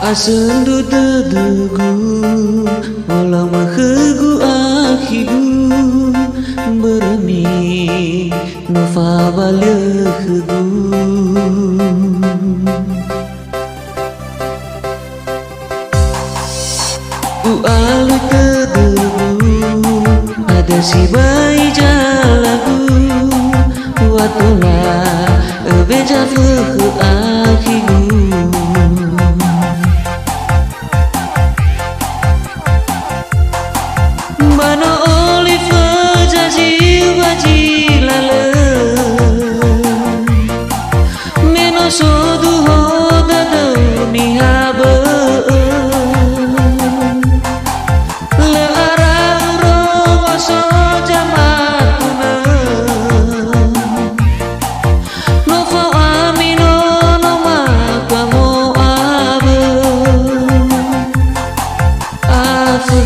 Asendu tedugu Wala mahegu akigu Beremi Nova balehegu Ualu tedugu Ada si bayi jalagu Watula Beja fuhu akigu Mano olive jaji waji lale Meno sodu hoda doni habe Le arang rogo so jamatuna No fa amino no makamo abe Afu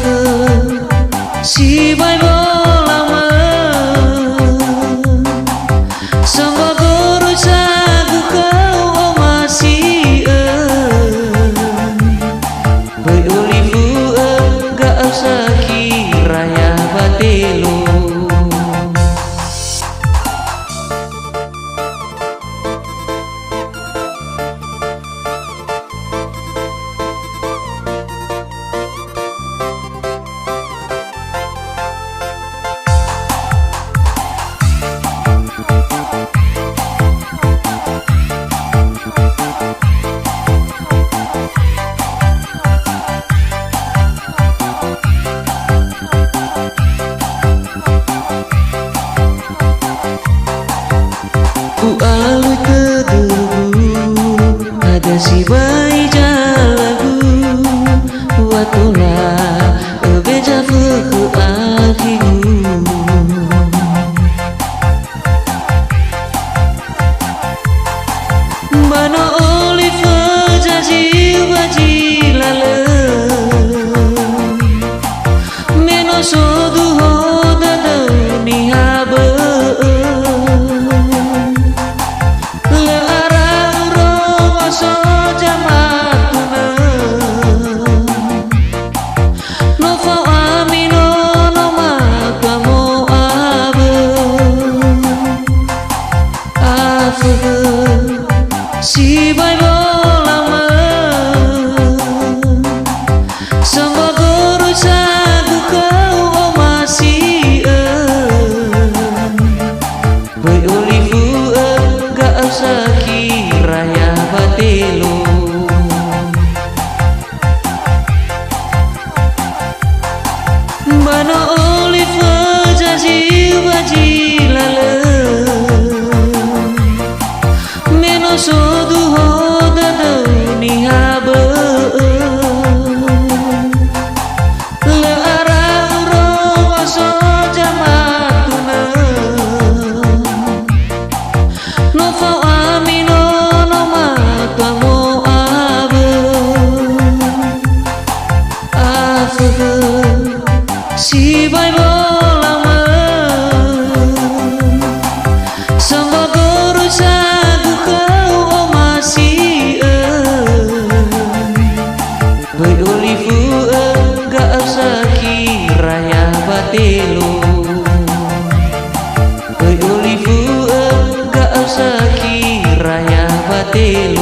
si bai bolama Samba guru sagu kau masih Bai olivu gak usah kira ya batelo Ualu tedugu Ada si bayi jalagu Watula Beja fuku akigu Mano olive jaji waji lale Meno sodu hoda doni habe Si bai bolama Samba guru sagu kau masih Bai olivu gak usah kira ya batelo Mano olive jaji waji lale Meno sodu hoda doni habe Le arang rogo so jamatuna No fa amino no makamo abe Afu si bai bolama Samba guru sagu kau masih Bai olivu gak usah kira ya batelo Bai olivu gak usah kira ya batelo